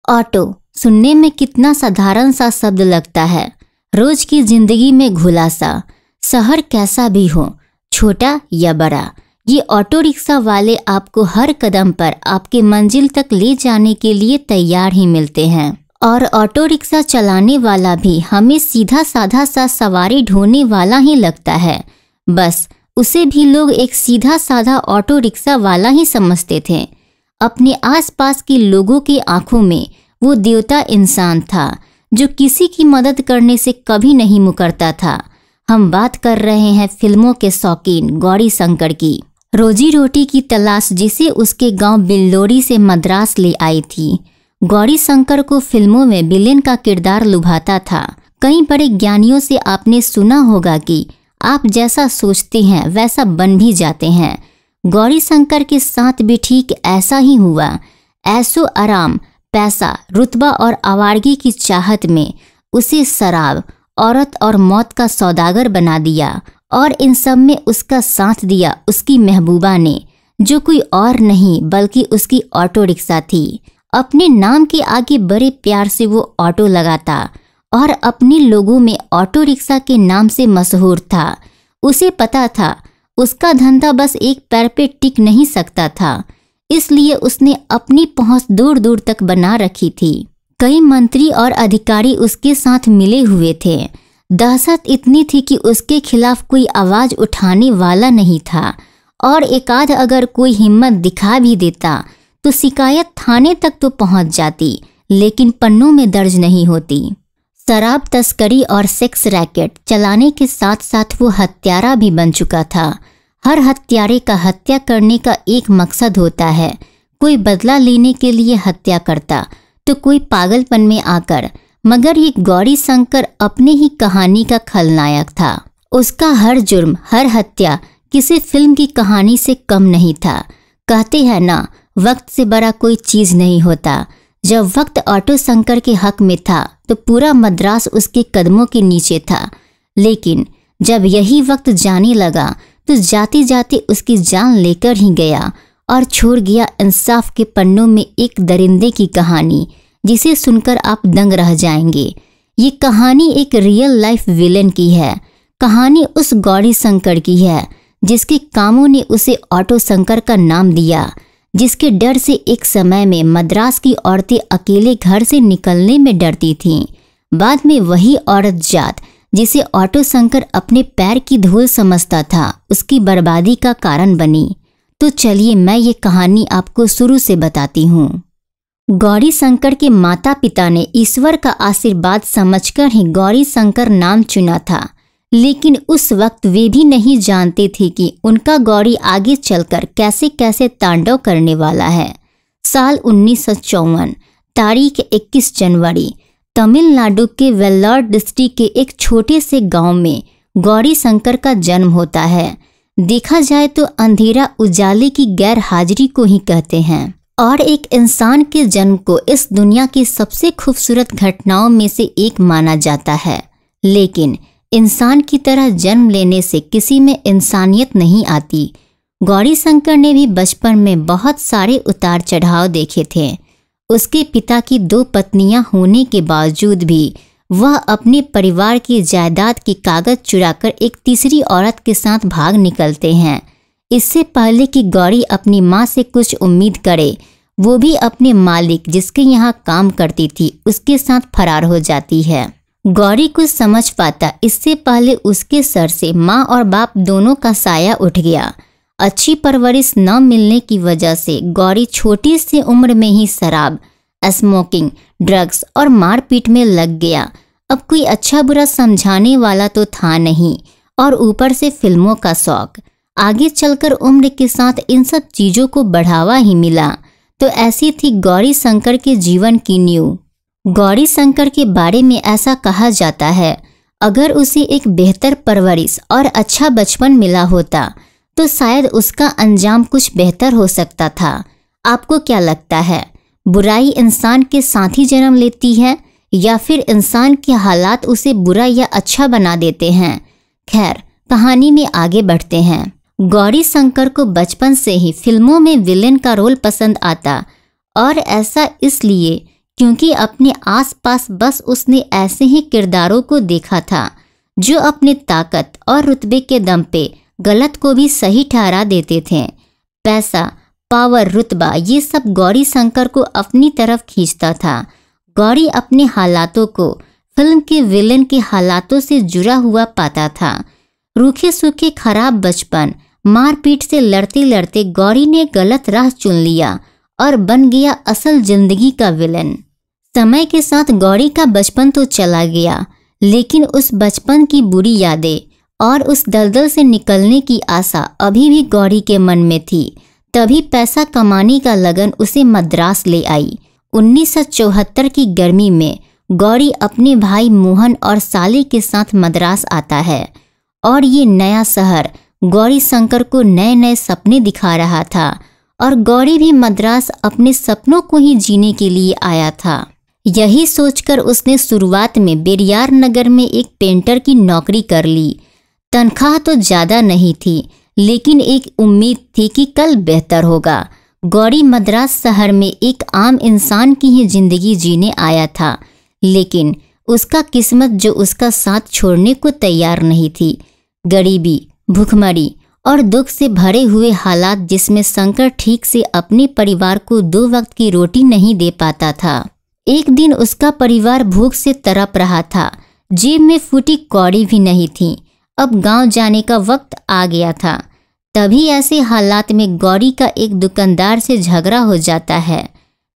Auto सुनने में कितना साधारण सा शब्द लगता है, रोज की जिंदगी में घुला सा। शहर कैसा भी हो, छोटा या बड़ा, ये ऑटो रिक्शा वाले आपको हर कदम पर आपके मंजिल तक ले जाने के लिए तैयार ही मिलते हैं। और ऑटो रिक्शा चलाने वाला भी हमें सीधा साधा सा सवारी ढोने वाला ही लगता है। बस उसे भी लोग एक सीधा साधा ऑटो रिक्शा वाला ही समझते थे। अपने आसपास के लोगों की आंखों में वो देवता इंसान था जो किसी की मदद करने से कभी नहीं मुकरता था। हम बात कर रहे हैं फिल्मों के शौकीन गौरी शंकर की। रोजी रोटी की तलाश जिसे उसके गांव बिल्लोरी से मद्रास ले आई थी। गौरी शंकर को फिल्मों में विलेन का किरदार लुभाता था। कई बड़े ज्ञानियों से आपने सुना होगा कि आप जैसा सोचते हैं वैसा बन भी जाते हैं। गौरी शंकर के साथ भी ठीक ऐसा ही हुआ। ऐसो आराम, पैसा, रुतबा और आवारगी की चाहत में उसे शराब, औरत और मौत का सौदागर बना दिया। और इन सब में उसका साथ दिया उसकी महबूबा ने, जो कोई और नहीं बल्कि उसकी ऑटो रिक्शा थी। अपने नाम के आगे बड़े प्यार से वो ऑटो लगाता और अपने लोगों में ऑटो रिक्शा के नाम से मशहूर था। उसे पता था उसका धंधा बस एक पैर पे टिक नहीं सकता था, इसलिए उसने अपनी पहुंच दूर दूर तक बना रखी थी। कई मंत्री और अधिकारी उसके साथ मिले हुए थे। दहशत इतनी थी कि उसके खिलाफ कोई आवाज उठाने वाला नहीं था, और एकाध अगर कोई हिम्मत दिखा भी देता तो शिकायत थाने तक तो पहुंच जाती, लेकिन पन्नों में दर्ज नहीं होती। शराब तस्करी और सेक्स रैकेट चलाने के साथ साथ वो हत्यारा भी बन चुका था। हर हत्यारे का हत्या करने का एक मकसद होता है। कोई बदला लेने के लिए हत्या करता तो कोई पागलपन में आकर, मगर ये गौरी शंकर अपने ही कहानी का खलनायक था। उसका हर जुर्म, हर हत्या किसी फिल्म की कहानी से कम नहीं था। कहते हैं ना, वक्त से बड़ा कोई चीज नहीं होता। जब वक्त ऑटो शंकर के हक में था तो पूरा मद्रास उसके कदमों के नीचे था, लेकिन जब यही वक्त जाने लगा तो जाते जाते उसकी जान लेकर ही गया और छोड़ गया इंसाफ के पन्नों में एक दरिंदे की कहानी, जिसे सुनकर आप दंग रह जाएंगे। ये कहानी एक रियल लाइफ विलेन की है। कहानी उस गौरी शंकर की है जिसके कामों ने उसे ऑटो शंकर का नाम दिया, जिसके डर से एक समय में मद्रास की औरतें अकेले घर से निकलने में डरती थीं। बाद में वही औरत जात जिसे ऑटो शंकर अपने पैर की धूल समझता था, उसकी बर्बादी का कारण बनी। तो चलिए मैं ये कहानी आपको शुरू से बताती हूँ। गौरी शंकर के माता पिता ने ईश्वर का आशीर्वाद समझकर ही गौरी शंकर नाम चुना था, लेकिन उस वक्त वे भी नहीं जानते थे कि उनका गौरी आगे चलकर कैसे कैसे तांडव करने वाला है। साल 1954, तारीख 21 जनवरी, तमिलनाडु के वेल्लोर डिस्ट्रिक्ट के एक छोटे से गांव में गौरी शंकर का जन्म होता है। देखा जाए तो अंधेरा उजाले की गैर हाजिरी को ही कहते हैं, और एक इंसान के जन्म को इस दुनिया की सबसे खूबसूरत घटनाओं में से एक माना जाता है। लेकिन इंसान की तरह जन्म लेने से किसी में इंसानियत नहीं आती। गौरी शंकर ने भी बचपन में बहुत सारे उतार चढ़ाव देखे थे। उसके पिता की 2 पत्नियां होने के बावजूद भी वह अपने परिवार की जायदाद की कागज चुराकर एक तीसरी औरत के साथ भाग निकलते हैं। इससे पहले कि गौरी अपनी माँ से कुछ उम्मीद करे, वो भी अपने मालिक जिसके यहाँ काम करती थी उसके साथ फरार हो जाती है। गौरी कुछ समझ पाता इससे पहले उसके सर से माँ और बाप दोनों का साया उठ गया। अच्छी परवरिश न मिलने की वजह से गौरी छोटी सी उम्र में ही शराब, स्मोकिंग, ड्रग्स और मारपीट में लग गया। अब कोई अच्छा बुरा समझाने वाला तो था नहीं, और ऊपर से फिल्मों का शौक। आगे चलकर उम्र के साथ इन सब चीज़ों को बढ़ावा ही मिला। तो ऐसी थी गौरी शंकर के जीवन की नींव। गौरी शंकर के बारे में ऐसा कहा जाता है, अगर उसे एक बेहतर परवरिश और अच्छा बचपन मिला होता तो शायद उसका अंजाम कुछ बेहतर हो सकता था। आपको क्या लगता है, बुराई इंसान के साथ ही जन्म लेती है या फिर इंसान के हालात उसे बुरा या अच्छा बना देते हैं? खैर, कहानी में आगे बढ़ते हैं। गौरी शंकर को बचपन से ही फिल्मों में विलेन का रोल पसंद आता, और ऐसा इसलिए क्योंकि अपने आसपास बस उसने ऐसे ही किरदारों को देखा था जो अपने ताकत और रुतबे के दम पे गलत को भी सही ठहरा देते थे। पैसा, पावर, रुतबा, ये सब गौरी शंकर को अपनी तरफ खींचता था। गौरी अपने हालातों को फिल्म के विलेन के हालातों से जुड़ा हुआ पाता था। रूखे सूखे खराब बचपन, मारपीट से लड़ते लड़ते गौरी ने गलत राह चुन लिया और बन गया असल जिंदगी का विलेन। समय के साथ गौरी का बचपन तो चला गया, लेकिन उस बचपन की बुरी यादें और उस दलदल से निकलने की आशा अभी भी गौरी के मन में थी। तभी पैसा कमाने का लगन उसे मद्रास ले आई। 1974 की गर्मी में गौरी अपने भाई मोहन और साले के साथ मद्रास आता है और ये नया शहर गौरी शंकर को नए नए सपने दिखा रहा था और गौरी भी मद्रास अपने सपनों को ही जीने के लिए आया था। यही सोचकर उसने शुरुआत में बेरियार नगर में एक पेंटर की नौकरी कर ली। तनख्वाह तो ज़्यादा नहीं थी, लेकिन एक उम्मीद थी कि कल बेहतर होगा। गौरी मद्रास शहर में एक आम इंसान की ही जिंदगी जीने आया था, लेकिन उसका किस्मत जो उसका साथ छोड़ने को तैयार नहीं थी। गरीबी, भूखमरी और दुख से भरे हुए हालात जिसमें शंकर ठीक से अपने परिवार को 2 वक्त की रोटी नहीं दे पाता था। एक दिन उसका परिवार भूख से तड़प रहा था। जेब में फूटी कौड़ी भी नहीं थी। अब गांव जाने का वक्त आ गया था। तभी ऐसे हालात में गौरी का एक दुकानदार से झगड़ा हो जाता है।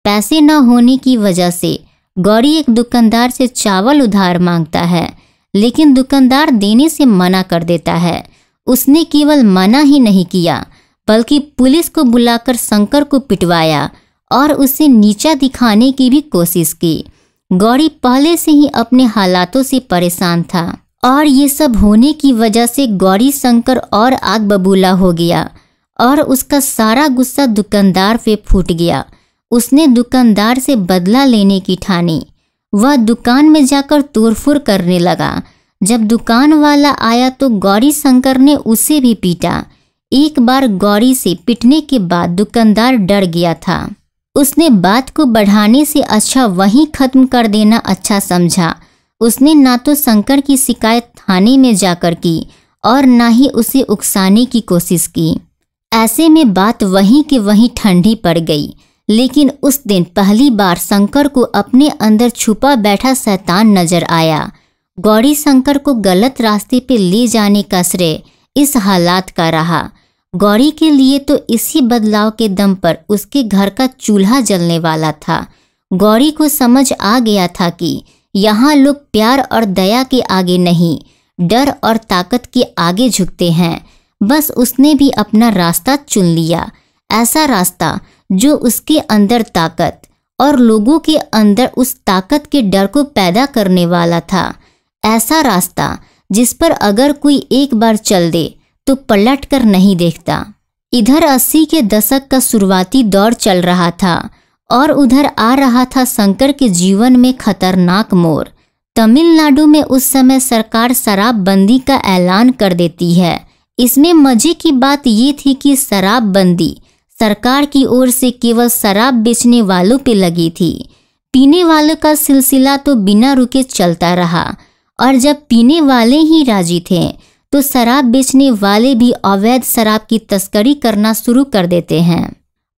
पैसे न होने की वजह से गौरी एक दुकानदार से चावल उधार मांगता है, लेकिन दुकानदार देने से मना कर देता है। उसने केवल मना ही नहीं किया, बल्कि पुलिस को बुलाकर शंकर को पिटवाया और उसे नीचा दिखाने की भी कोशिश की। गौरी पहले से ही अपने हालातों से परेशान था और ये सब होने की वजह से गौरी शंकर और आग बबूला हो गया और उसका सारा गुस्सा दुकानदार पे फूट गया। उसने दुकानदार से बदला लेने की ठानी। वह दुकान में जाकर तोड़फोड़ करने लगा। जब दुकान वाला आया तो गौरी शंकर ने उसे भी पीटा। एक बार गौरी से पिटने के बाद दुकानदार डर गया था। उसने बात को बढ़ाने से अच्छा वहीं खत्म कर देना अच्छा समझा। उसने ना तो शंकर की शिकायत थाने में जाकर की और ना ही उसे उकसाने की कोशिश की। ऐसे में बात वहीं के वहीं ठंडी पड़ गई। लेकिन उस दिन पहली बार शंकर को अपने अंदर छुपा बैठा शैतान नजर आया। गौरी शंकर को गलत रास्ते पे ले जाने का श्रेय इस हालात का रहा। गौरी के लिए तो इसी बदलाव के दम पर उसके घर का चूल्हा जलने वाला था। गौरी को समझ आ गया था कि यहाँ लोग प्यार और दया के आगे नहीं, डर और ताकत के आगे झुकते हैं। बस उसने भी अपना रास्ता चुन लिया, ऐसा रास्ता जो उसके अंदर ताकत और लोगों के अंदर उस ताकत के डर को पैदा करने वाला था। ऐसा रास्ता जिस पर अगर कोई एक बार चल दे तो पलट कर नहीं देखता। इधर 80 के दशक का शुरुआती दौर चल रहा था और उधर आ रहा था शंकर के जीवन में खतरनाक मोड़। तमिलनाडु में उस समय सरकार शराबबंदी का ऐलान कर देती है। इसमें मजे की बात ये थी कि शराबबंदी सरकार की ओर से केवल शराब बेचने वालों पे लगी थी। पीने वालों का सिलसिला तो बिना रुके चलता रहा और जब पीने वाले ही राजी थे तो शराब बेचने वाले भी अवैध शराब की तस्करी करना शुरू कर देते हैं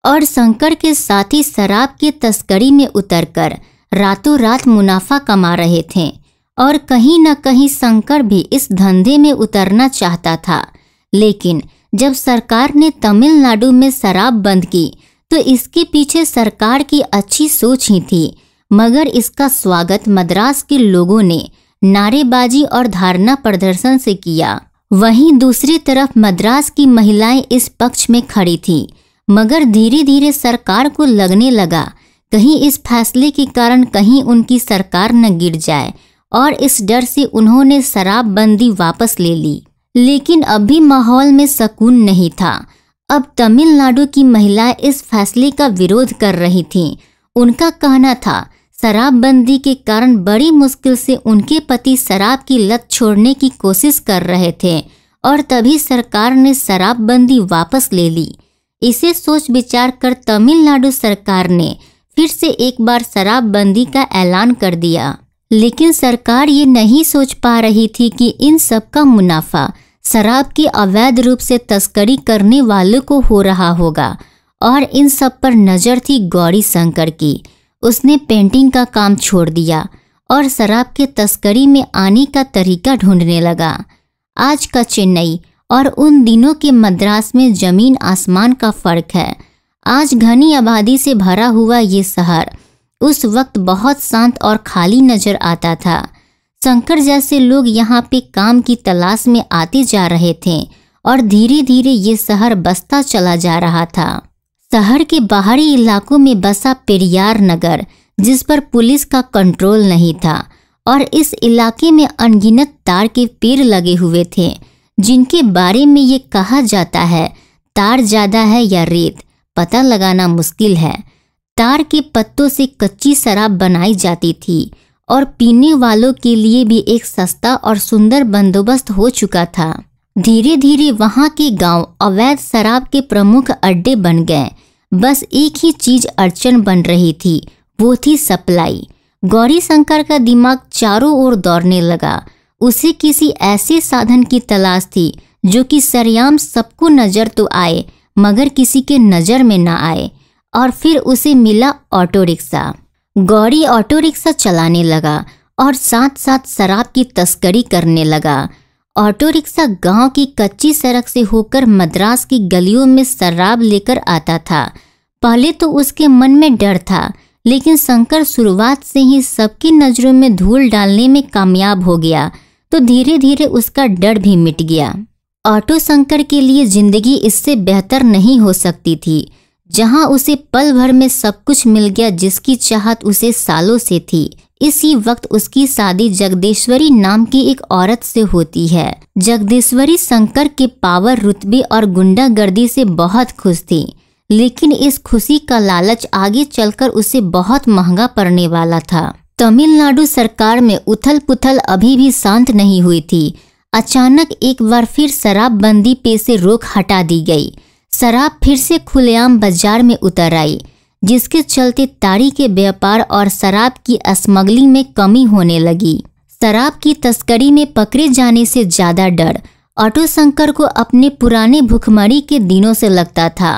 और शंकर के साथी शराब की तस्करी में उतरकर रातों रात मुनाफा कमा रहे थे और कहीं न कहीं शंकर भी इस धंधे में उतरना चाहता था। लेकिन जब सरकार ने तमिलनाडु में शराब बंद की तो इसके पीछे सरकार की अच्छी सोच ही थी, मगर इसका स्वागत मद्रास के लोगों ने नारेबाजी और धरना प्रदर्शन से किया। वहीं दूसरी तरफ मद्रास की महिलाएं इस पक्ष में खड़ी थीं, मगर धीरे धीरे सरकार को लगने लगा कहीं इस फैसले के कारण कहीं उनकी सरकार न गिर जाए और इस डर से उन्होंने शराबबंदी वापस ले ली। लेकिन अभी माहौल में सुकून नहीं था। अब तमिलनाडु की महिलाएं इस फैसले का विरोध कर रही थीं। उनका कहना था शराबबंदी के कारण बड़ी मुश्किल से उनके पति शराब की लत छोड़ने की कोशिश कर रहे थे और तभी सरकार ने शराबबंदी वापस ले ली। इसे सोच विचार कर तमिलनाडु सरकार ने फिर से एक बार शराबबंदी का ऐलान कर दिया। लेकिन सरकार ये नहीं सोच पा रही थी कि इन सब का मुनाफा शराब की अवैध रूप से तस्करी करने वालों को हो रहा होगा और इन सब पर नजर थी गौरी शंकर की। उसने पेंटिंग का काम छोड़ दिया और शराब के तस्करी में आने का तरीका ढूंढने लगा। आज का चेन्नई और उन दिनों के मद्रास में जमीन आसमान का फर्क है। आज घनी आबादी से भरा हुआ ये शहर उस वक्त बहुत शांत और खाली नजर आता था। शंकर जैसे लोग यहाँ पे काम की तलाश में आते जा रहे थे और धीरे धीरे ये शहर बसता चला जा रहा था। शहर के बाहरी इलाकों में बसा पेरियार नगर, जिस पर पुलिस का कंट्रोल नहीं था, और इस इलाके में अनगिनत तार के पेड़ लगे हुए थे जिनके बारे में ये कहा जाता है तार ज्यादा है या रेत पता लगाना मुश्किल है। तार के पत्तों से कच्ची शराब बनाई जाती थी और पीने वालों के लिए भी एक सस्ता और सुंदर बंदोबस्त हो चुका था। धीरे धीरे वहाँ के गांव अवैध शराब के प्रमुख अड्डे बन गए। बस एक ही चीज अड़चन बन रही थी, वो थी सप्लाई। गौरी शंकर का दिमाग चारों ओर दौड़ने लगा। उसे किसी ऐसे साधन की तलाश थी जो कि सरेआम सबको नजर तो आए मगर किसी के नजर में ना आए। और फिर उसे मिला auto rickshaw. Gauri auto rickshaw चलाने लगा और साथ साथ शराब की तस्करी करने लगा। ऑटो रिक्शा गांव की कच्ची सड़क से होकर मद्रास की गलियों में शराब लेकर आता था। पहले तो उसके मन में डर था, लेकिन शंकर शुरुआत से ही सबकी नजरों में धूल डालने में कामयाब हो गया तो धीरे धीरे उसका डर भी मिट गया। ऑटो शंकर के लिए जिंदगी इससे बेहतर नहीं हो सकती थी, जहां उसे पल भर में सब कुछ मिल गया जिसकी चाहत उसे सालों से थी। इसी वक्त उसकी शादी जगदीश्वरी नाम की एक औरत से होती है। जगदीश्वरी शंकर के पावर, रुतबे और गुंडागर्दी से बहुत खुश थी, लेकिन इस खुशी का लालच आगे चलकर उसे बहुत महंगा पड़ने वाला था। तमिलनाडु सरकार में उथल पुथल अभी भी शांत नहीं हुई थी। अचानक एक बार फिर शराबबंदी पे से रोक हटा दी गई। शराब फिर से खुलेआम बाजार में उतर आई, जिसके चलते ताड़ी के व्यापार और शराब की स्मगलिंग में कमी होने लगी। शराब की तस्करी में पकड़े जाने से ज्यादा डर ऑटो शंकर को अपने पुराने भुखमरी के दिनों से लगता था।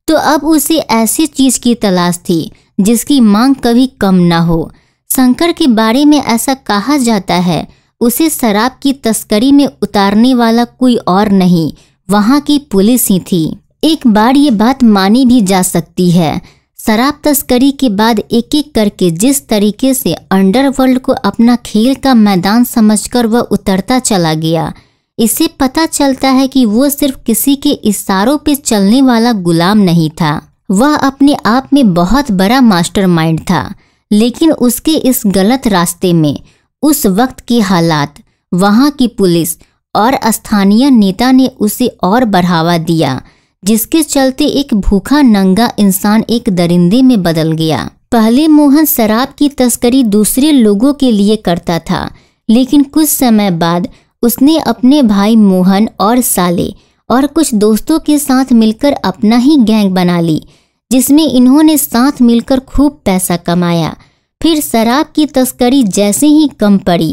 तो अब उसे ऐसी चीज की तलाश थी जिसकी मांग कभी कम ना हो। शंकर के बारे में ऐसा कहा जाता है, उसे शराब की तस्करी में उतारने वाला कोई और नहीं, वहां की पुलिस ही थी। एक बार ये बात मानी भी जा सकती है। शराब तस्करी के बाद एक एक करके जिस तरीके से अंडरवर्ल्ड को अपना खेल का मैदान समझकर वह उतरता चला गया, इससे पता चलता है कि वो सिर्फ किसी के इशारों पे चलने वाला गुलाम नहीं था। वह अपने आप में बहुत बड़ा मास्टरमाइंड था, लेकिन उसके इस गलत रास्ते में उस वक्त के हालात, वहां की पुलिस और स्थानीय नेता ने उसे और बढ़ावा दिया, जिसके चलते एक भूखा नंगा इंसान एक दरिंदे में बदल गया। पहले मोहन शराब की तस्करी दूसरे लोगों के लिए करता था, लेकिन कुछ समय बाद उसने अपने भाई मोहन और साले और कुछ दोस्तों के साथ मिलकर अपना ही गैंग बना ली, जिसमें इन्होंने साथ मिलकर खूब पैसा कमाया। फिर शराब की तस्करी जैसे ही कम पड़ी,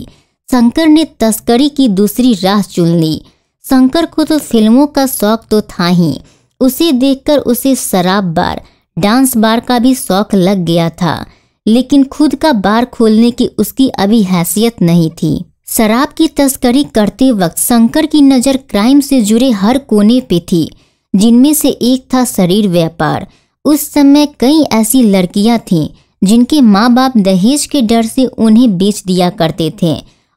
शंकर ने तस्करी की दूसरी राह चुन ली। शंकर को तो फिल्मों का शौक तो था ही, उसे देखकर उसे शराब बार, डांस बार का भी शौक लग गया था, लेकिन खुद का बार खोलने की उसकी अभी हैसियत नहीं थी। शराब की तस्करी करते वक्त शंकर की नज़र क्राइम से जुड़े हर कोने पे थी, जिनमें से एक था शरीर व्यापार। उस समय कई ऐसी लड़कियां थीं जिनके माँ बाप दहेज के डर से उन्हें बेच दिया करते थे,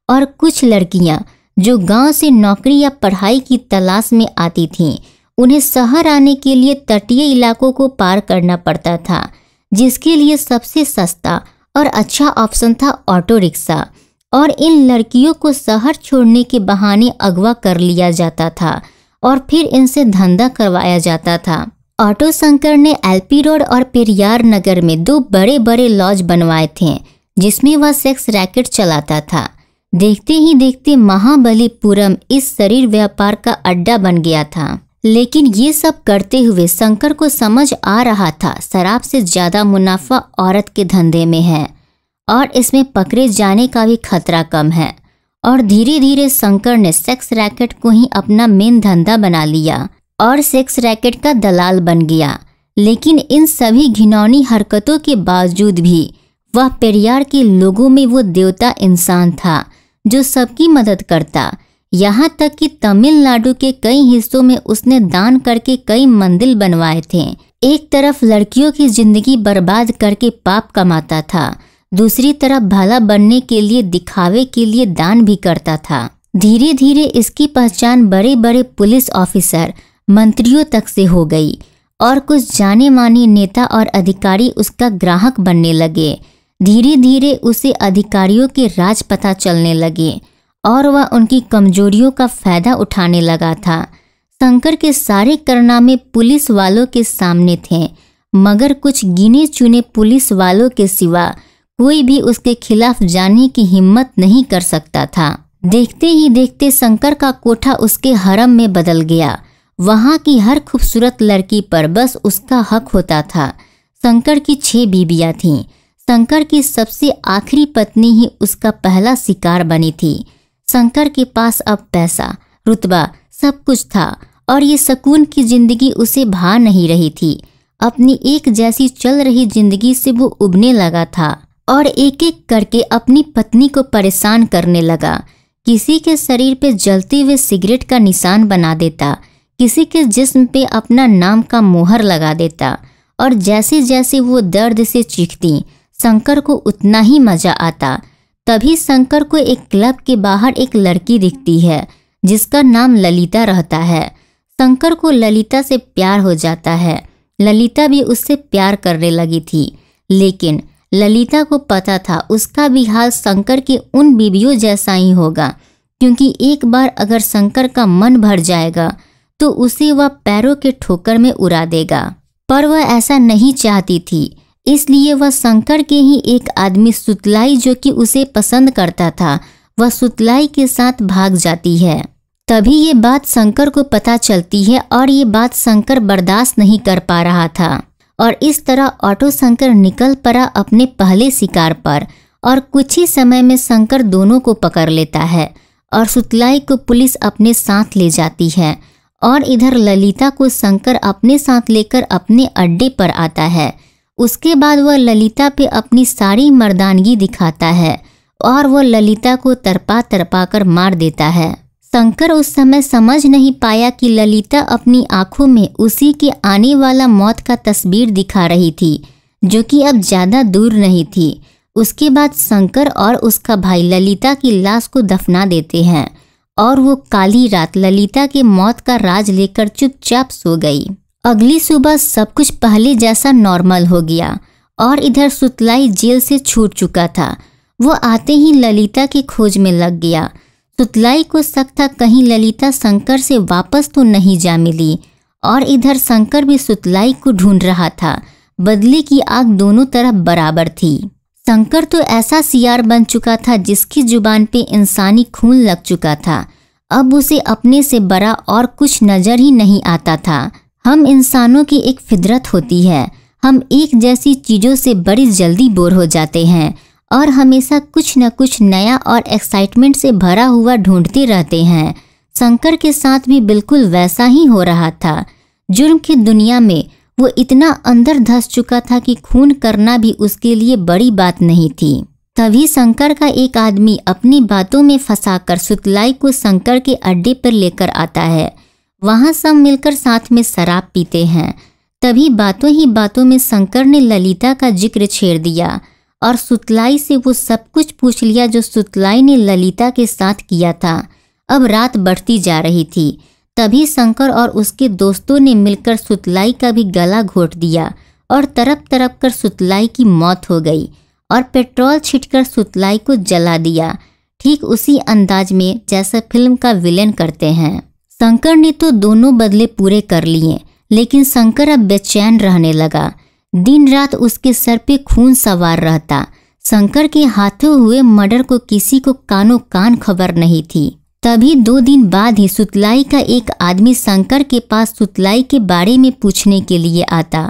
और कुछ लड़कियां जो गांव से नौकरी या पढ़ाई की तलाश में आती थीं, उन्हें शहर आने के लिए तटीय इलाकों को पार करना पड़ता था, जिसके लिए सबसे सस्ता और अच्छा ऑप्शन था ऑटो रिक्शा। और इन लड़कियों को शहर छोड़ने के बहाने अगवा कर लिया जाता था और फिर इनसे धंधा करवाया जाता था। ऑटो शंकर ने एलपी रोड और पेरियार नगर में 2 बड़े बड़े लॉज बनवाए थे, जिसमें वह सेक्स रैकेट चलाता था। देखते ही देखते महाबलीपुरम इस शरीर व्यापार का अड्डा बन गया था। लेकिन ये सब करते हुए शंकर को समझ आ रहा था शराब से ज्यादा मुनाफा औरत के धंधे में है और इसमें पकड़े जाने का भी खतरा कम है। और धीरे धीरे शंकर ने सेक्स रैकेट को ही अपना मेन धंधा बना लिया और सेक्स रैकेट का दलाल बन गया। लेकिन इन सभी घिनौनी हरकतों के बावजूद भी वह पेरियार के लोगों में वो देवता इंसान था जो सबकी मदद करता। यहाँ तक कि तमिलनाडु के कई हिस्सों में उसने दान करके कई मंदिर बनवाए थे। एक तरफ लड़कियों की जिंदगी बर्बाद करके पाप कमाता था, दूसरी तरफ भला बनने के लिए दिखावे के लिए दान भी करता था। धीरे धीरे इसकी पहचान बड़े बड़े पुलिस ऑफिसर, मंत्रियों तक से हो गई और कुछ जाने माने नेता और अधिकारी उसका ग्राहक बनने लगे। धीरे धीरे उसे अधिकारियों के राज पता चलने लगे और वह उनकी कमजोरियों का फायदा उठाने लगा था। शंकर के सारे कारनामे पुलिस वालों के सामने थे, मगर कुछ गिने चुने पुलिस वालों के सिवा कोई भी उसके खिलाफ जाने की हिम्मत नहीं कर सकता था। देखते ही देखते शंकर का कोठा उसके हरम में बदल गया। वहां की हर खूबसूरत लड़की पर बस उसका हक होता था। शंकर की 6 बीबियां थीं। शंकर की सबसे आखिरी पत्नी ही उसका पहला शिकार बनी थी। शंकर के पास अब पैसा, रुतबा, सब कुछ था और ये सुकून की जिंदगी उसे भा नहीं रही थी। अपनी एक जैसी चल रही जिंदगी से वो उबने लगा था और एक एक करके अपनी पत्नी को परेशान करने लगा। किसी के शरीर पे जलते हुए सिगरेट का निशान बना देता, किसी के जिस्म पे अपना नाम का मोहर लगा देता और जैसे जैसे वो दर्द से चीखती शंकर को उतना ही मजा आता। तभी शंकर को एक क्लब के बाहर एक लड़की दिखती है जिसका नाम ललिता रहता है। शंकर को ललिता से प्यार हो जाता है। ललिता भी उससे प्यार करने लगी थी, लेकिन ललिता को पता था उसका भी हाल शंकर के उन बीवियों जैसा ही होगा, क्योंकि एक बार अगर शंकर का मन भर जाएगा तो उसे वह पैरों के ठोकर में उड़ा देगा। पर वह ऐसा नहीं चाहती थी, इसलिए वह शंकर के ही एक आदमी सुतलाई, जो कि उसे पसंद करता था, वह सुतलाई के साथ भाग जाती है। तभी ये बात शंकर को पता चलती है और ये बात शंकर बर्दाश्त नहीं कर पा रहा था और इस तरह ऑटो शंकर निकल पड़ा अपने पहले शिकार पर। और कुछ ही समय में शंकर दोनों को पकड़ लेता है और सुतलाई को पुलिस अपने साथ ले जाती है और इधर ललिता को शंकर अपने साथ लेकर अपने अड्डे पर आता है। उसके बाद वह ललिता पे अपनी सारी मर्दानगी दिखाता है और वह ललिता को तरपा तरपा कर मार देता है। शंकर उस समय समझ नहीं पाया कि ललिता अपनी आंखों में उसी के आने वाला मौत का तस्वीर दिखा रही थी, जो कि अब ज्यादा दूर नहीं थी। उसके बाद शंकर और उसका भाई ललिता की लाश को दफना देते हैं और वो काली रात ललिता के मौत का राज लेकर चुपचाप सो गई। अगली सुबह सब कुछ पहले जैसा नॉर्मल हो गया और इधर सुतलाई जेल से छूट चुका था। वो आते ही ललिता की खोज में लग गया। सुतलाई को शक था कहीं ललिता शंकर से वापस तो नहीं जा मिली और इधर शंकर भी सुतलाई को ढूंढ रहा था। बदले की आग दोनों तरफ बराबर थी। शंकर तो ऐसा सियार बन चुका था जिसकी जुबान पे इंसानी खून लग चुका था। अब उसे अपने से बड़ा और कुछ नजर ही नहीं आता था। हम इंसानों की एक फितरत होती है, हम एक जैसी चीज़ों से बड़ी जल्दी बोर हो जाते हैं और हमेशा कुछ न कुछ नया और एक्साइटमेंट से भरा हुआ ढूंढते रहते हैं। शंकर के साथ भी बिल्कुल वैसा ही हो रहा था। जुर्म की दुनिया में वो इतना अंदर धंस चुका था कि खून करना भी उसके लिए बड़ी बात नहीं थी। तभी शंकर का एक आदमी अपनी बातों में फंसाकर सुतलाई को शंकर के अड्डे पर लेकर आता है। वहां सब मिलकर साथ में शराब पीते हैं। तभी बातों ही बातों में शंकर ने ललिता का जिक्र छेड़ दिया और सुतलाई से वो सब कुछ पूछ लिया जो सुतलाई ने ललिता के साथ किया था। अब रात बढ़ती जा रही थी। तभी शंकर और उसके दोस्तों ने मिलकर सुतलाई का भी गला घोट दिया और तड़प तड़प कर सुतलाई की मौत हो गई और पेट्रोल छिटकर सुतलाई को जला दिया, ठीक उसी अंदाज में जैसा फिल्म का विलेन करते हैं। शंकर ने तो दोनों बदले पूरे कर लिए, लेकिन शंकर अब बेचैन रहने लगा। दिन रात उसके सर पे खून सवार रहता। शंकर के हाथों हुए मर्डर को किसी को कानो कान खबर नहीं थी। तभी 2 दिन बाद ही सुतलाई का एक आदमी शंकर के पास सुतलाई के बारे में पूछने के लिए आता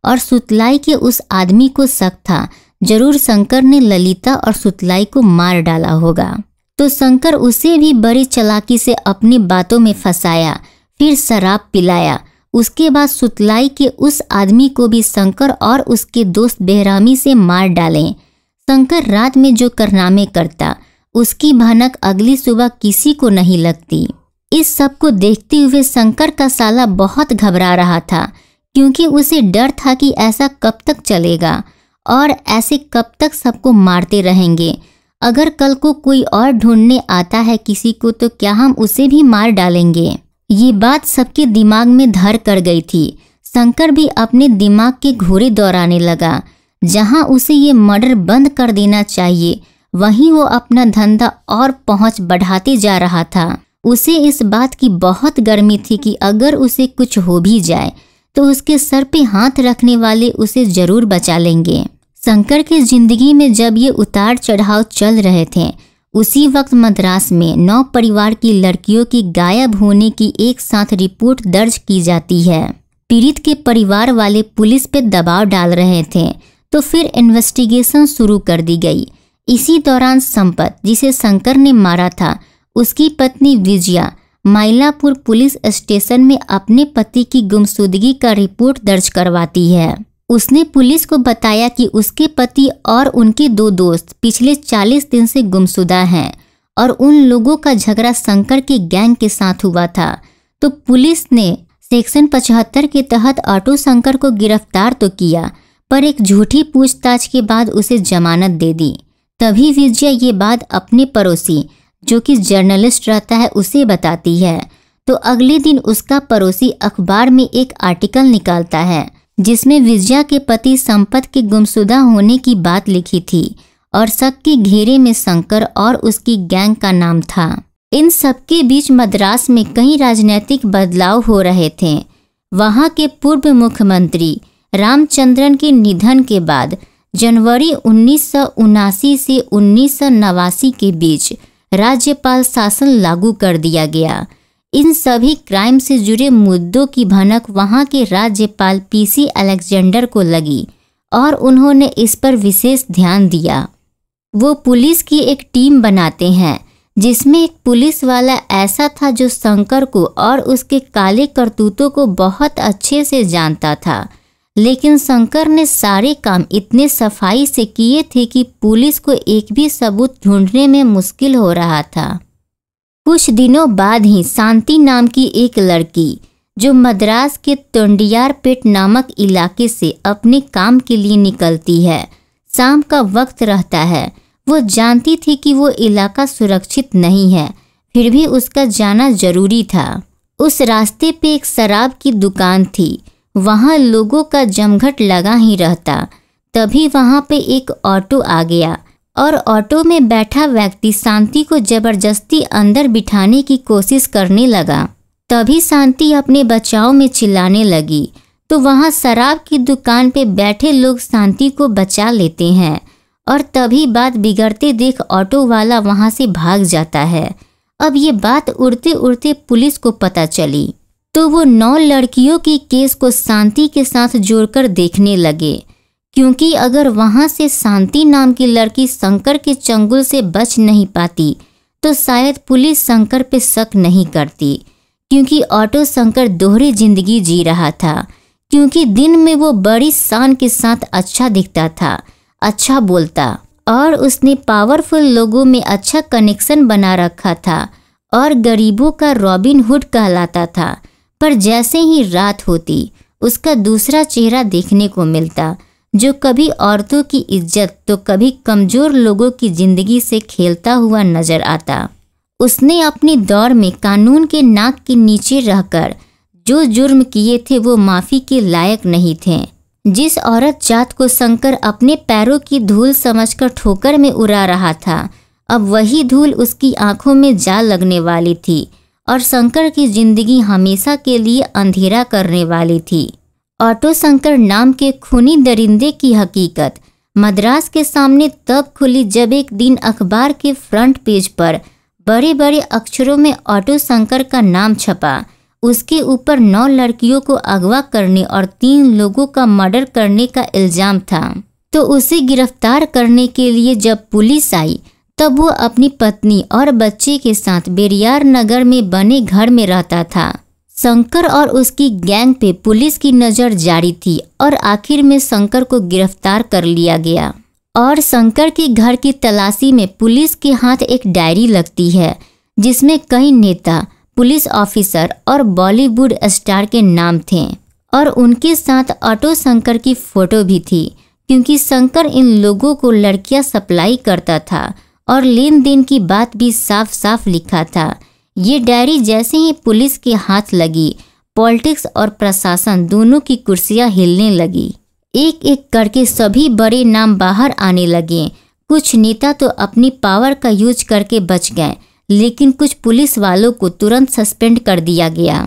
और सुतलाई के उस आदमी को शक था जरूर शंकर ने ललिता और सुतलाई को मार डाला होगा। तो शंकर उसे भी बड़ी चालाकी से अपनी बातों में फंसाया, फिर शराब पिलाया। उसके बाद सुतलाई के उस आदमी को भी शंकर और उसके दोस्त बेहरामी से मार डालें। शंकर रात में जो कारनामे करता उसकी भनक अगली सुबह किसी को नहीं लगती। इस सब को देखते हुए शंकर का साला बहुत घबरा रहा था, क्योंकि उसे डर था कि ऐसा कब तक चलेगा और ऐसे कब तक सबको मारते रहेंगे। अगर कल को कोई और ढूंढने आता है किसी को तो क्या हम उसे भी मार डालेंगे। ये बात सबके दिमाग में धर कर गई थी। शंकर भी अपने दिमाग के घोड़े दौड़ाने लगा। जहां उसे ये मर्डर बंद कर देना चाहिए वहीं वो अपना धंधा और पहुंच बढ़ाते जा रहा था। उसे इस बात की बहुत गर्मी थी कि अगर उसे कुछ हो भी जाए तो उसके सर पे हाथ रखने वाले उसे जरूर बचा लेंगे। शंकर की जिंदगी में जब ये उतार चढ़ाव चल रहे थे उसी वक्त मद्रास में 9 परिवार की लड़कियों की गायब होने की एक साथ रिपोर्ट दर्ज की जाती है। पीड़ित के परिवार वाले पुलिस पे दबाव डाल रहे थे तो फिर इन्वेस्टिगेशन शुरू कर दी गई। इसी दौरान संपत, जिसे शंकर ने मारा था, उसकी पत्नी विजया माइलापुर पुलिस स्टेशन में अपने पति की गुमशुदगी का रिपोर्ट दर्ज करवाती है। उसने पुलिस को बताया कि उसके पति और उनके 2 दोस्त पिछले 40 दिन से गुमशुदा हैं और उन लोगों का झगड़ा शंकर के गैंग के साथ हुआ था। तो पुलिस ने सेक्शन 75 के तहत ऑटो शंकर को गिरफ्तार तो किया, पर एक झूठी पूछताछ के बाद उसे जमानत दे दी। तभी विजया ये बात अपने पड़ोसी, जो कि जर्नलिस्ट रहता है, उसे बताती है। तो अगले दिन उसका पड़ोसी अखबार में एक आर्टिकल निकालता है जिसमें विजया के पति संपत के गुमशुदा होने की बात लिखी थी और शक के घेरे में शंकर और उसकी गैंग का नाम था। इन सबके बीच मद्रास में कई राजनीतिक बदलाव हो रहे थे। वहां के पूर्व मुख्यमंत्री रामचंद्रन के निधन के बाद जनवरी 1979 से 1989 के बीच राज्यपाल शासन लागू कर दिया गया। इन सभी क्राइम से जुड़े मुद्दों की भनक वहां के राज्यपाल पीसी अलेक्जेंडर को लगी और उन्होंने इस पर विशेष ध्यान दिया। वो पुलिस की एक टीम बनाते हैं जिसमें एक पुलिस वाला ऐसा था जो शंकर को और उसके काले करतूतों को बहुत अच्छे से जानता था, लेकिन शंकर ने सारे काम इतने सफाई से किए थे कि पुलिस को एक भी सबूत ढूंढने में मुश्किल हो रहा था। कुछ दिनों बाद ही शांति नाम की एक लड़की, जो मद्रास के तोंडियारपेट नामक इलाके से अपने काम के लिए निकलती है, शाम का वक्त रहता है। वो जानती थी कि वो इलाका सुरक्षित नहीं है, फिर भी उसका जाना जरूरी था। उस रास्ते पे एक शराब की दुकान थी, वहाँ लोगों का जमघट लगा ही रहता। तभी वहाँ पे एक ऑटो आ गया और ऑटो में बैठा व्यक्ति शांति को जबरदस्ती अंदर बिठाने की कोशिश करने लगा। तभी शांति अपने बचाव में चिल्लाने लगी तो वहाँ शराब की दुकान पे बैठे लोग शांति को बचा लेते हैं और तभी बात बिगड़ते देख ऑटो वाला वहाँ से भाग जाता है। अब ये बात उड़ते उड़ते पुलिस को पता चली तो वो 9 लड़कियों की केस को शांति के साथ जोड़कर देखने लगे, क्योंकि अगर वहां से शांति नाम की लड़की शंकर के चंगुल से बच नहीं पाती तो शायद पुलिस शंकर पे शक नहीं करती, क्योंकि ऑटो शंकर दोहरी जिंदगी जी रहा था। क्योंकि दिन में वो बड़ी शान के साथ अच्छा दिखता था, अच्छा बोलता और उसने पावरफुल लोगों में अच्छा कनेक्शन बना रखा था और गरीबों का रॉबिन हुड कहलाता था। पर जैसे ही रात होती उसका दूसरा चेहरा देखने को मिलता, जो कभी औरतों की इज्जत तो कभी कमजोर लोगों की जिंदगी से खेलता हुआ नजर आता। उसने अपनी दौड़ में कानून के नाक के नीचे रहकर जो जुर्म किए थे वो माफी के लायक नहीं थे। जिस औरत जात को शंकर अपने पैरों की धूल समझकर ठोकर में उड़ा रहा था, अब वही धूल उसकी आंखों में जा लगने वाली थी और शंकर की जिंदगी हमेशा के लिए अंधेरा करने वाली थी। ऑटो शंकर नाम के खूनी दरिंदे की हकीकत मद्रास के सामने तब खुली जब एक दिन अखबार के फ्रंट पेज पर बड़े बड़े अक्षरों में ऑटो शंकर का नाम छपा। उसके ऊपर 9 लड़कियों को अगवा करने और 3 लोगों का मर्डर करने का इल्जाम था। तो उसे गिरफ्तार करने के लिए जब पुलिस आई तब वो अपनी पत्नी और बच्चे के साथ बेरियार नगर में बने घर में रहता था। शंकर और उसकी गैंग पे पुलिस की नज़र जारी थी और आखिर में शंकर को गिरफ्तार कर लिया गया। और शंकर के घर की तलाशी में पुलिस के हाथ एक डायरी लगती है जिसमें कई नेता, पुलिस ऑफिसर और बॉलीवुड स्टार के नाम थे और उनके साथ ऑटो शंकर की फोटो भी थी, क्योंकि शंकर इन लोगों को लड़कियां सप्लाई करता था और लेन देन की बात भी साफ साफ लिखा था। ये डायरी जैसे ही पुलिस के हाथ लगी, पॉलिटिक्स और प्रशासन दोनों की कुर्सियां हिलने लगी। एक एक करके सभी बड़े नाम बाहर आने लगे। कुछ नेता तो अपनी पावर का यूज करके बच गए, लेकिन कुछ पुलिस वालों को तुरंत सस्पेंड कर दिया गया।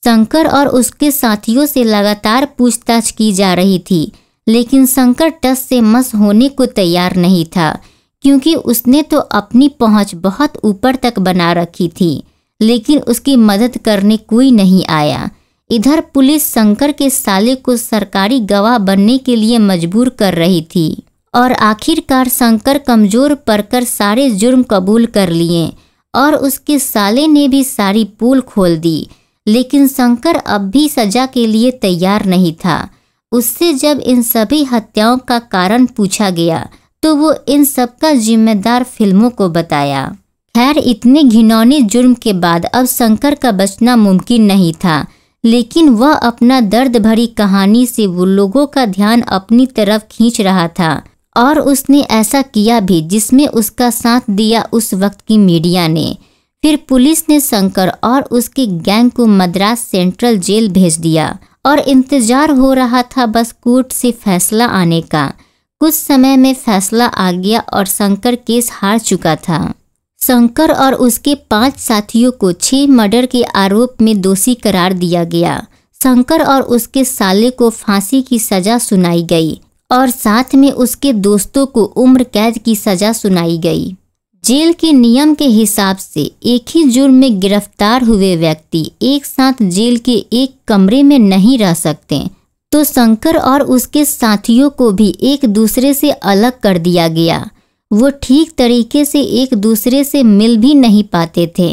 शंकर और उसके साथियों से लगातार पूछताछ की जा रही थी, लेकिन शंकर टस से मस होने को तैयार नहीं था, क्योंकि उसने तो अपनी पहुंच बहुत ऊपर तक बना रखी थी, लेकिन उसकी मदद करने कोई नहीं आया। इधर पुलिस शंकर के साले को सरकारी गवाह बनने के लिए मजबूर कर रही थी और आखिरकार शंकर कमजोर पड़कर सारे जुर्म कबूल कर लिए और उसके साले ने भी सारी पोल खोल दी। लेकिन शंकर अब भी सजा के लिए तैयार नहीं था। उससे जब इन सभी हत्याओं का कारण पूछा गया तो वो इन सब का जिम्मेदार फिल्मों को बताया। खैर, इतने घिनौने जुर्म के बाद अब शंकर का बचना मुमकिन नहीं था, लेकिन वह अपना दर्द भरी कहानी से वो लोगों का ध्यान अपनी तरफ खींच रहा था और उसने ऐसा किया भी, जिसमें उसका साथ दिया उस वक्त की मीडिया ने। फिर पुलिस ने शंकर और उसके गैंग को मद्रास सेंट्रल जेल भेज दिया और इंतजार हो रहा था बस कोर्ट से फैसला आने का। कुछ समय में फैसला आ गया और शंकर केस हार चुका था। शंकर और उसके 5 साथियों को 6 मर्डर के आरोप में दोषी करार दिया गया। शंकर और उसके साले को फांसी की सजा सुनाई गई और साथ में उसके दोस्तों को उम्र कैद की सजा सुनाई गई। जेल के नियम के हिसाब से एक ही जुर्म में गिरफ्तार हुए व्यक्ति एक साथ जेल के एक कमरे में नहीं रह सकते, तो शंकर और उसके साथियों को भी एक दूसरे से अलग कर दिया गया। वो ठीक तरीके से एक दूसरे से मिल भी नहीं पाते थे।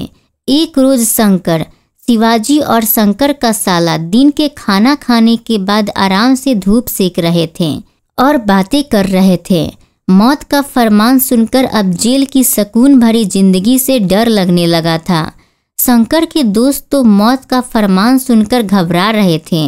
एक रोज शंकर, शिवाजी और शंकर का साला दिन के खाना खाने के बाद आराम से धूप सेक रहे थे और बातें कर रहे थे। मौत का फरमान सुनकर अब जेल की सुकून भरी जिंदगी से डर लगने लगा था। शंकर के दोस्त तो मौत का फरमान सुनकर घबरा रहे थे,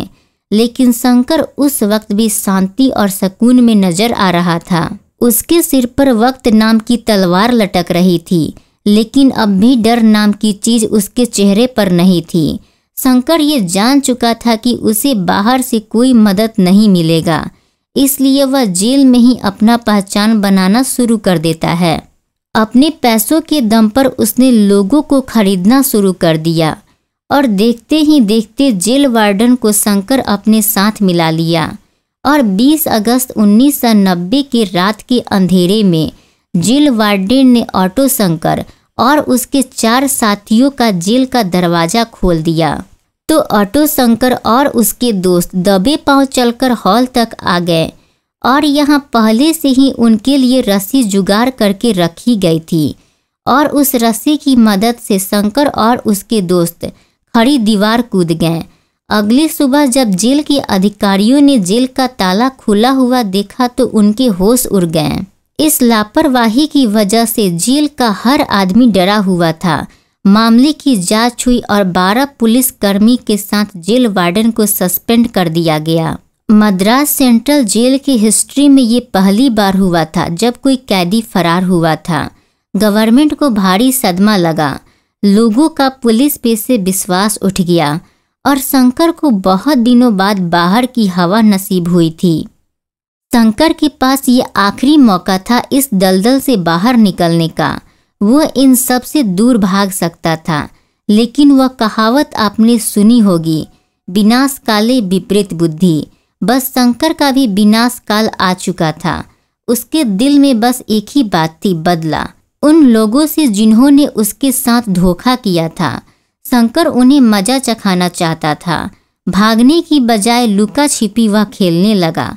लेकिन शंकर उस वक्त भी शांति और सुकून में नजर आ रहा था। उसके सिर पर वक्त नाम की तलवार लटक रही थी, लेकिन अब भी डर नाम की चीज उसके चेहरे पर नहीं थी। शंकर ये जान चुका था कि उसे बाहर से कोई मदद नहीं मिलेगा, इसलिए वह जेल में ही अपना पहचान बनाना शुरू कर देता है। अपने पैसों के दम पर उसने लोगों को खरीदना शुरू कर दिया और देखते ही देखते जेल वार्डन को शंकर अपने साथ मिला लिया और 20 अगस्त 1990 के रात के अंधेरे में जेल वार्डन ने ऑटो शंकर और उसके 4 साथियों का जेल का दरवाजा खोल दिया। तो ऑटो शंकर और उसके दोस्त दबे पांव चलकर हॉल तक आ गए और यहाँ पहले से ही उनके लिए रस्सी जुगाड़ करके रखी गई थी और उस रस्सी की मदद से शंकर और उसके दोस्त खड़ी दीवार कूद गए। अगली सुबह जब जेल के अधिकारियों ने जेल का ताला खुला हुआ देखा तो उनके होश उड़ गए। इस लापरवाही की वजह से जेल का हर आदमी डरा हुआ था। मामले की जांच हुई और 12 पुलिस कर्मी के साथ जेल वार्डन को सस्पेंड कर दिया गया। मद्रास सेंट्रल जेल की हिस्ट्री में ये पहली बार हुआ था जब कोई कैदी फरार हुआ था। गवर्नमेंट को भारी सदमा लगा, लोगों का पुलिस पे से विश्वास उठ गया और शंकर को बहुत दिनों बाद बाहर की हवा नसीब हुई थी। शंकर के पास ये आखिरी मौका था इस दलदल से बाहर निकलने का। वो इन सब से दूर भाग सकता था, लेकिन वह कहावत आपने सुनी होगी, विनाश काले विपरीत बुद्धि। बस शंकर का भी विनाश काल आ चुका था। उसके दिल में बस एक ही बात थी, बदला। उन लोगों से जिन्होंने उसके साथ धोखा किया था। शंकर उन्हें मजा चखाना चाहता था। भागने की बजाय लुका छिपी वह खेलने लगा।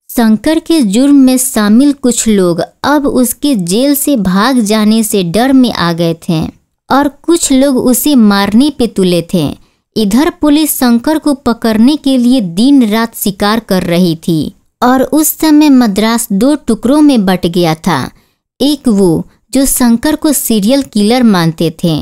शंकर के जुर्म में शामिल कुछ लोग अब उसके जेल से भाग जाने से डर में आ गए थे और कुछ लोग उसे मारने पे तुले थे। इधर पुलिस शंकर को पकड़ने के लिए दिन रात शिकार कर रही थी और उस समय मद्रास 2 टुकड़ों में बट गया था। एक वो जो शंकर को सीरियल किलर मानते थे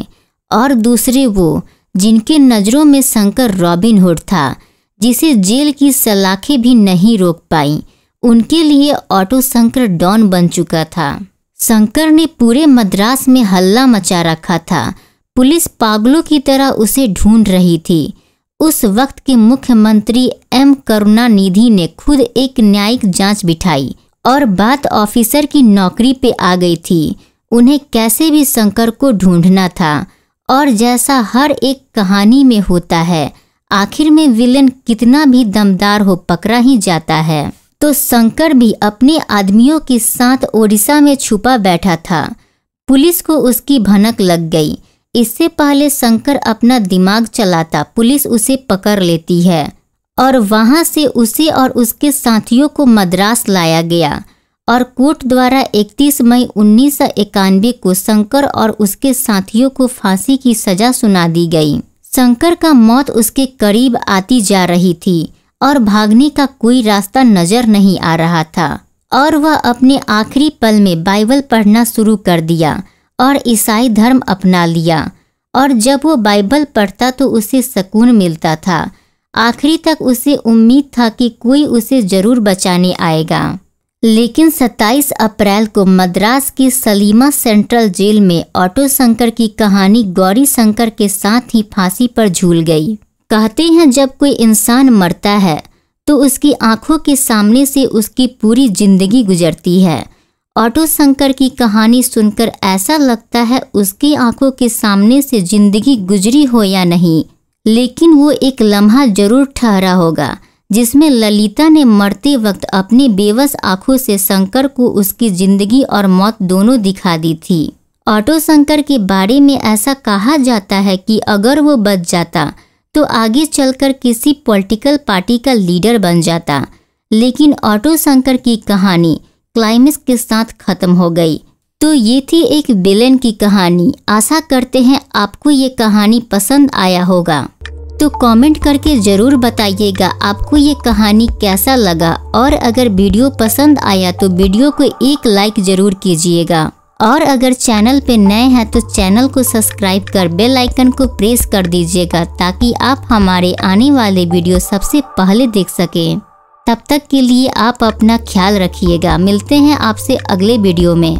और दूसरे वो जिनके नज़रों में शंकर रॉबिन हुड था, जिसे जेल की सलाखें भी नहीं रोक पाई। उनके लिए ऑटो शंकर डॉन बन चुका था। शंकर ने पूरे मद्रास में हल्ला मचा रखा था। पुलिस पागलों की तरह उसे ढूंढ रही थी। उस वक्त के मुख्यमंत्री एम करुणानिधि ने खुद एक न्यायिक जांच बिठाई और बात ऑफिसर की नौकरी पे आ गई थी। उन्हें कैसे भी शंकर को ढूंढना था और जैसा हर एक कहानी में होता है, आखिर में विलेन कितना भी दमदार हो पकड़ा ही जाता है। तो शंकर भी अपने आदमियों के साथ ओडिशा में छुपा बैठा था। पुलिस को उसकी भनक लग गई। इससे पहले शंकर अपना दिमाग चलाता, पुलिस उसे पकड़ लेती है और वहां से उसे और उसके साथियों को मद्रास लाया गया और कोर्ट द्वारा 31 मई 1991 को शंकर और उसके साथियों को फांसी की सजा सुना दी गई। शंकर का मौत उसके करीब आती जा रही थी और भागने का कोई रास्ता नजर नहीं आ रहा था और वह अपने आखिरी पल में बाइबल पढ़ना शुरू कर दिया और ईसाई धर्म अपना लिया। और जब वो बाइबल पढ़ता तो उसे सुकून मिलता था। आखिरी तक उसे उम्मीद था कि कोई उसे जरूर बचाने आएगा। लेकिन 27 अप्रैल को मद्रास की सलीमा सेंट्रल जेल में ऑटो शंकर की कहानी गौरी शंकर के साथ ही फांसी पर झूल गई। कहते हैं जब कोई इंसान मरता है तो उसकी आंखों के सामने से उसकी पूरी जिंदगी गुजरती है। ऑटो शंकर की कहानी सुनकर ऐसा लगता है उसकी आंखों के सामने से जिंदगी गुजरी हो या नहीं, लेकिन वो एक लम्हा जरूर ठहरा होगा जिसमें ललिता ने मरते वक्त अपनी बेबस आंखों से शंकर को उसकी जिंदगी और मौत दोनों दिखा दी थी। ऑटो शंकर के बारे में ऐसा कहा जाता है कि अगर वो बच जाता तो आगे चलकर किसी पॉलिटिकल पार्टी का लीडर बन जाता, लेकिन ऑटो शंकर की कहानी क्लाइमेक्स के साथ खत्म हो गई। तो ये थी एक विलेन की कहानी। आशा करते हैं आपको ये कहानी पसंद आया होगा। तो कमेंट करके ज़रूर बताइएगा आपको ये कहानी कैसा लगा और अगर वीडियो पसंद आया तो वीडियो को एक लाइक ज़रूर कीजिएगा और अगर चैनल पे नए हैं तो चैनल को सब्सक्राइब कर बेल आइकन को प्रेस कर दीजिएगा ताकि आप हमारे आने वाले वीडियो सबसे पहले देख सकें। तब तक के लिए आप अपना ख्याल रखिएगा। मिलते हैं आपसे अगले वीडियो में।